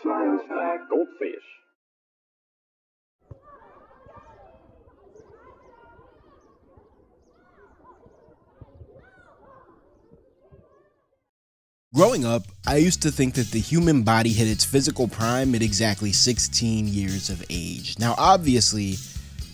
Goldfish. Growing up, I used to think that the human body hit its physical prime at exactly 16 years of age. Now, obviously,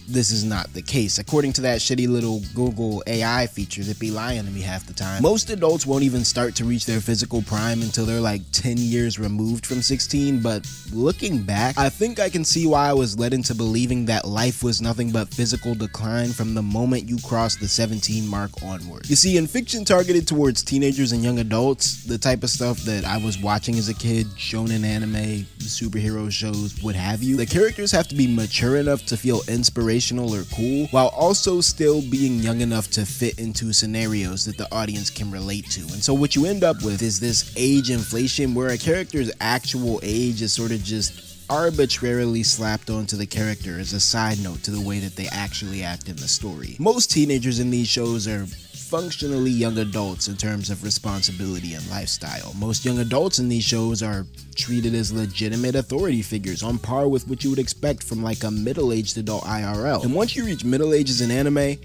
this is not the case. According to that shitty little Google AI feature that be lying to me half the time, most adults won't even start to reach their physical prime until they're like 10 years removed from 16, but looking back, I think I can see why I was led into believing that life was nothing but physical decline from the moment you cross the 17 mark onward. You see, in fiction targeted towards teenagers and young adults, the type of stuff that I was watching as a kid, shonen anime, superhero shows, what have you, the characters have to be mature enough to feel inspirational or cool, while also still being young enough to fit into scenarios that the audience can relate to. And so what you end up with is this age inflation where a character's actual age is sort of just arbitrarily slapped onto the character as a side note to the way that they actually act in the story. Most teenagers in these shows are functionally young adults in terms of responsibility and lifestyle. Most young adults in these shows are treated as legitimate authority figures on par with what you would expect from like a middle-aged adult IRL. And once you reach middle ages in anime,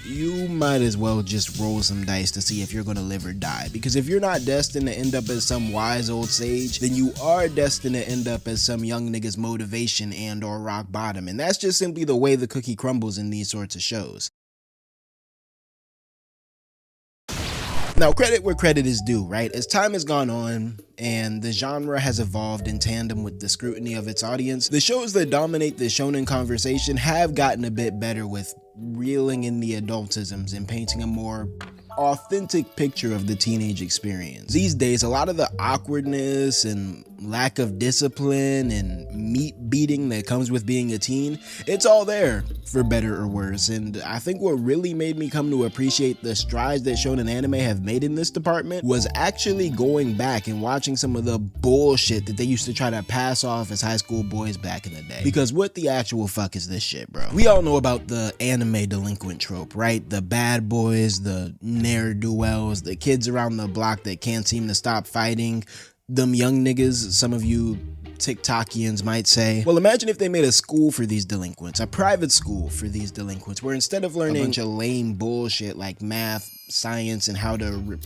you might as well just roll some dice to see if you're gonna live or die. Because if you're not destined to end up as some wise old sage, then you are destined to end up as some young nigga's motivation and or rock bottom. And that's just simply the way the cookie crumbles in these sorts of shows. Now, credit where credit is due, right? As time has gone on and the genre has evolved in tandem with the scrutiny of its audience, the shows that dominate the shonen conversation have gotten a bit better with reeling in the adultisms and painting a more authentic picture of the teenage experience. These days, a lot of the awkwardness and lack of discipline and meat beating that comes with being a teen, it's all there, for better or worse. And I think what really made me come to appreciate the strides that shonen anime have made in this department was actually going back and watching some of the bullshit that they used to try to pass off as high school boys back in the day. Because what the actual fuck is this shit, bro? We all know about the anime delinquent trope, right? The bad boys, the ne'er-do-wells, the kids around the block that can't seem to stop fighting, them young niggas, some of you TikTokians might say. Well, imagine if they made a school for these delinquents, a private school for these delinquents, where instead of learning a bunch of lame bullshit like math, science, and how to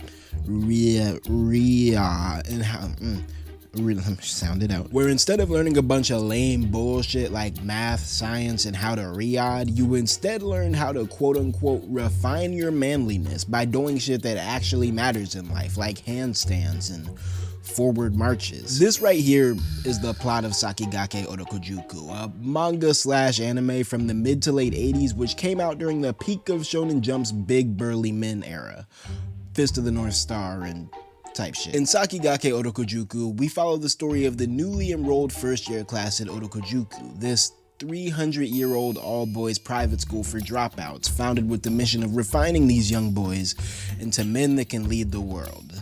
sound it out. Where instead of learning a bunch of lame bullshit like math, science, and how to riad, you instead learn how to quote unquote refine your manliness by doing shit that actually matters in life, like handstands and forward marches. This right here is the plot of Sakigake Otokojuku, a manga slash anime from the mid to late 80s, which came out during the peak of Shonen Jump's big burly men era, Fist of the North Star and type shit. In Sakigake Otokojuku, we follow the story of the newly enrolled first year class at Otokojuku, this 300-year-old all-boys private school for dropouts, founded with the mission of refining these young boys into men that can lead the world.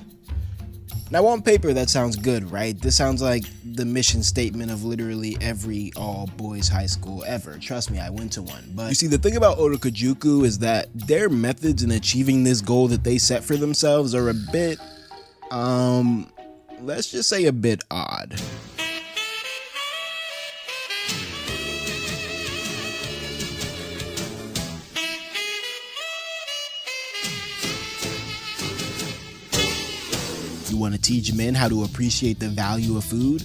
Now, on paper, that sounds good, right? This sounds like the mission statement of literally every all-boys high school ever. Trust me, I went to one. But you see, the thing about Otokojuku is that their methods in achieving this goal that they set for themselves are a bit, let's just say a bit odd. You want to teach men how to appreciate the value of food?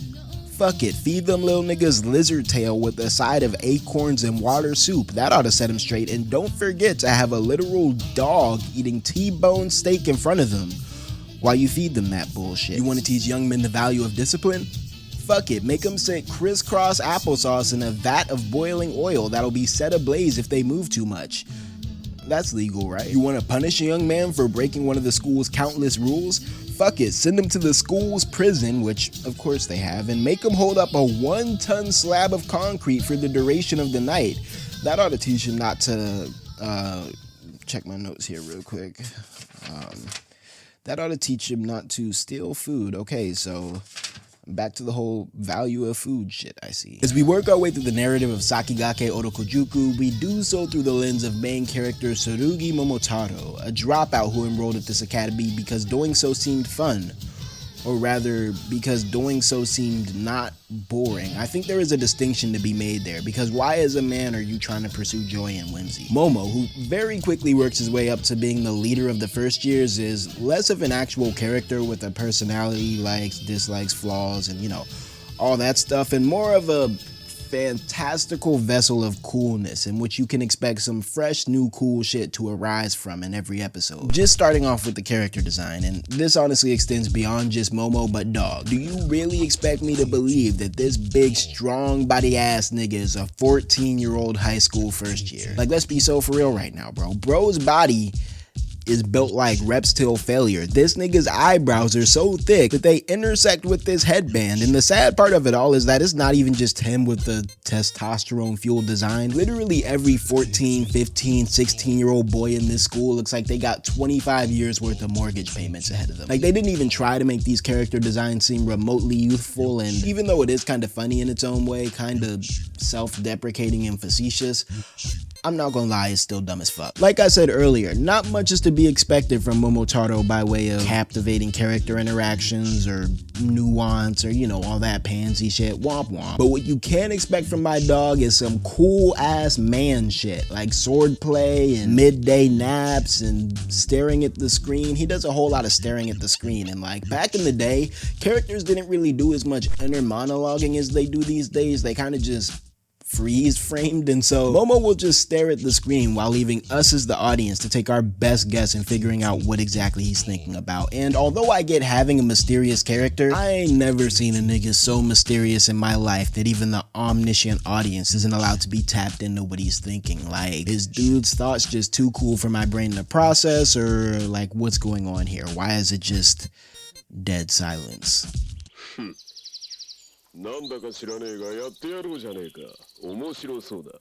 Fuck it, feed them little niggas lizard tail with a side of acorns and water soup. That ought to set them straight. And don't forget to have a literal dog eating T-bone steak in front of them while you feed them that bullshit. You want to teach young men the value of discipline? Fuck it, make them sit crisscross applesauce in a vat of boiling oil that'll be set ablaze if they move too much. That's legal, right? You want to punish a young man for breaking one of the school's countless rules? Fuck it, send him to the school's prison, which of course they have, and make him hold up a 1-ton slab of concrete for the duration of the night. That ought to teach him not to, check my notes here real quick. That ought to teach him not to steal food. Okay, so back to the whole value of food shit, I see. As we work our way through the narrative of Sakigake Otokojuku, we do so through the lens of main character Tsurugi Momotaro, a dropout who enrolled at this academy because doing so seemed fun. or rather because doing so seemed not boring. I think there is a distinction to be made there, because why as a man are you trying to pursue joy and whimsy? Momo, who very quickly works his way up to being the leader of the first years, is less of an actual character with a personality, likes, dislikes, flaws, and all that stuff, and more of a fantastical vessel of coolness in which you can expect some fresh new cool shit to arise from in every episode. Just starting off with the character design, and this honestly extends beyond just Momo, but dog, do you really expect me to believe that this big strong body ass nigga is a 14-year-old high school first year? Like, let's be so for real right now, bro. Bro's body is built like reps till failure. This nigga's eyebrows are so thick that they intersect with this headband, and the sad part of it all is that it's not even just him with the testosterone fueled design. Literally every 14, 15, 16-year-old boy in this school looks like they got 25 years worth of mortgage payments ahead of them. Like, they didn't even try to make these character designs seem remotely youthful, and even though it is kind of funny in its own way, kind of self-deprecating and facetious, I'm not gonna lie, it's still dumb as fuck. Like I said earlier, not much is to be expected from Momotaro by way of captivating character interactions or nuance or, all that pansy shit, womp womp. But what you can expect from my dog is some cool ass man shit, like swordplay and midday naps and staring at the screen. He does a whole lot of staring at the screen, and like back in the day, characters didn't really do as much inner monologuing as they do these days. They kind of just freeze framed, and so Momo will just stare at the screen while leaving us as the audience to take our best guess in figuring out what exactly he's thinking about. And although I get having a mysterious character, I ain't never seen a nigga so mysterious in my life that even the omniscient audience isn't allowed to be tapped into what he's thinking. Like, is dude's thoughts just too cool for my brain to process, or like what's going on here? Why is it just dead silence? なんだか知らねえがやってやろうじゃねえか。面白そうだ。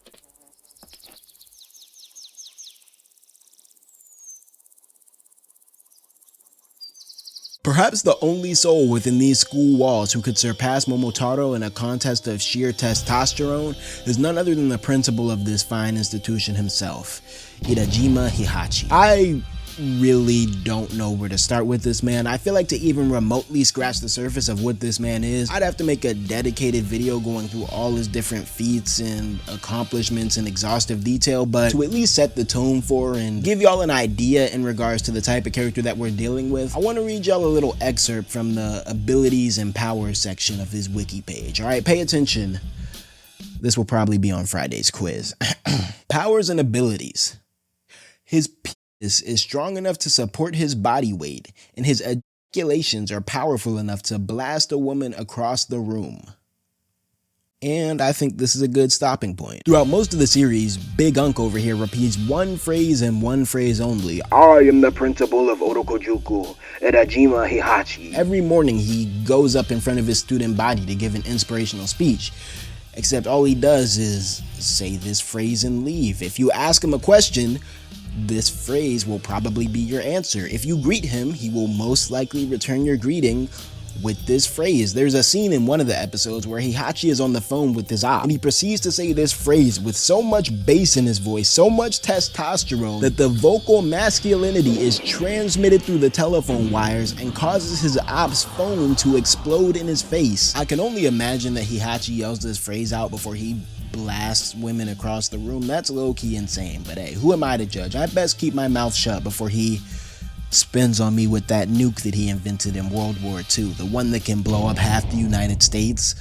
Perhaps the only soul within these school walls who could surpass Momotaro in a contest of sheer testosterone is none other than the principal of this fine institution himself, Irajima Hihachi. I really don't know where to start with this man. I feel like to even remotely scratch the surface of what this man is, I'd have to make a dedicated video going through all his different feats and accomplishments in exhaustive detail, but to at least set the tone for and give y'all an idea in regards to the type of character that we're dealing with, I want to read y'all a little excerpt from the abilities and powers section of his wiki page. Alright, pay attention. This will probably be on Friday's quiz. Powers and abilities. His is strong enough to support his body weight, and his ejaculations are powerful enough to blast a woman across the room. And I think this is a good stopping point. Throughout most of the series, Big Unk over here repeats one phrase and one phrase only. I am the principal of otokojuku, Irajima Hihachi. Every morning he goes up in front of his student body to give an inspirational speech. Except all he does is say this phrase and leave. If you ask him a question, this phrase will probably be your answer. If you greet him, he will most likely return your greeting with this phrase. There's a scene in one of the episodes where Hihachi is on the phone with his op, and he proceeds to say this phrase with so much bass in his voice, so much testosterone, that the vocal masculinity is transmitted through the telephone wires and causes his op's phone to explode in his face. I can only imagine that Hihachi yells this phrase out before he blasts women across the room. That's low-key insane, but hey, who am I to judge? I best keep my mouth shut before he spins on me with that nuke that he invented in World War II, the one that can blow up half the United States.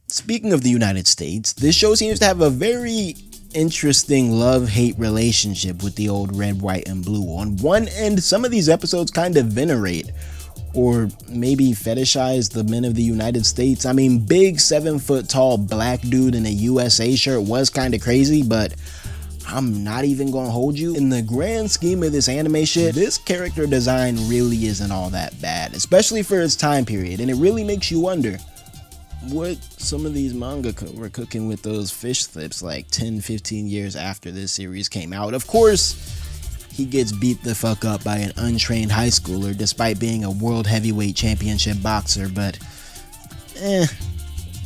Speaking of the United States, this show seems to have a very interesting love-hate relationship with the old red, white, and blue. On one end, some of these episodes kind of venerate or maybe fetishize the men of the United States. I mean, big 7-foot-tall black dude in a USA shirt was kind of crazy, but I'm not even gonna hold you. In the grand scheme of this anime shit, this character design really isn't all that bad, especially for its time period, and it really makes you wonder what some of these manga were cooking with those fish flips like 10-15 years after this series came out. Of course, he gets beat the fuck up by an untrained high schooler despite being a world heavyweight championship boxer, but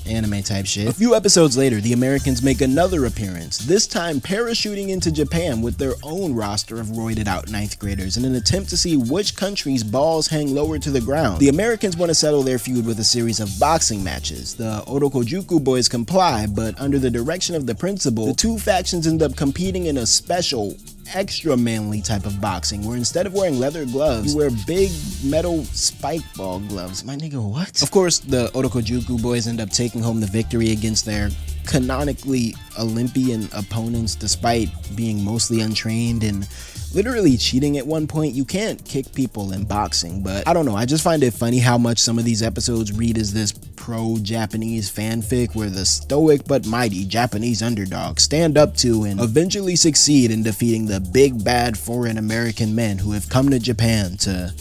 anime type shit. A few episodes later, the Americans make another appearance, this time parachuting into Japan with their own roster of roided out 9th graders in an attempt to see which country's balls hang lower to the ground. The Americans want to settle their feud with a series of boxing matches. The otokojuku boys comply, but under the direction of the principal, the two factions end up competing in a special, extra manly type of boxing where instead of wearing leather gloves, you wear big metal spike ball gloves. My nigga, what? Of course, the otokojuku boys end up taking home the victory against their canonically Olympian opponents despite being mostly untrained and literally cheating at one point. You can't kick people in boxing, but I don't know, I just find it funny how much some of these episodes read as this pro-Japanese fanfic where the stoic but mighty Japanese underdogs stand up to and eventually succeed in defeating the big bad foreign American men who have come to Japan to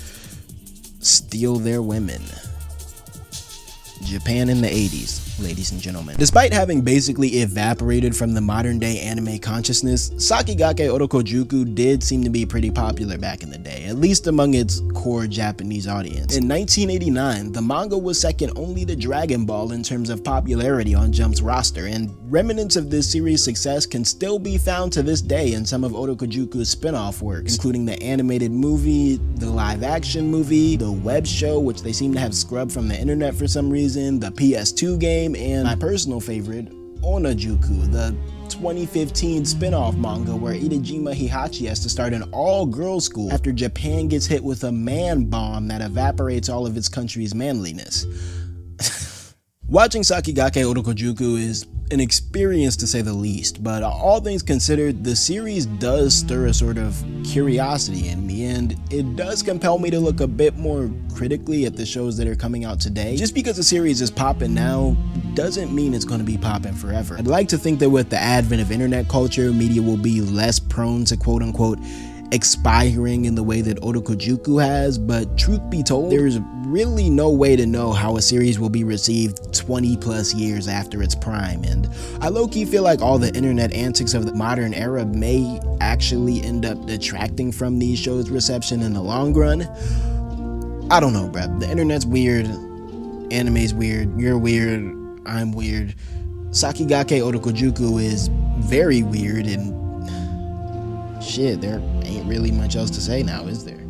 steal their women. Japan in the 80s, ladies and gentlemen. Despite having basically evaporated from the modern day anime consciousness, sakigake otokojuku did seem to be pretty popular back in the day, at least among its core Japanese audience. In 1989, the manga was second only to Dragon Ball in terms of popularity on Jump's roster, and remnants of this series' success can still be found to this day in some of otokojuku's spin-off works, including the animated movie, the live-action movie, the web show, which they seem to have scrubbed from the internet for some reason, the PS2 game, and my personal favorite, Onajuku, the 2015 spin-off manga where Itajima Hihachi has to start an all-girls school after Japan gets hit with a man bomb that evaporates all of its country's manliness. Watching sakigake otokojuku is an experience to say the least, but all things considered, the series does stir a sort of curiosity in me, and it does compel me to look a bit more critically at the shows that are coming out today. Just because a series is popping now doesn't mean it's going to be popping forever. I'd like to think that with the advent of internet culture, media will be less prone to quote-unquote expiring in the way that otokojuku has, but truth be told, there's really no way to know how a series will be received 20 plus years after its prime, and I low-key feel like all the internet antics of the modern era may actually end up detracting from these shows' reception in the long run. I don't know, bruh. The internet's weird, anime's weird, you're weird, I'm weird. Sakigake otokojuku is very weird, and shit, there ain't really much else to say now, is there?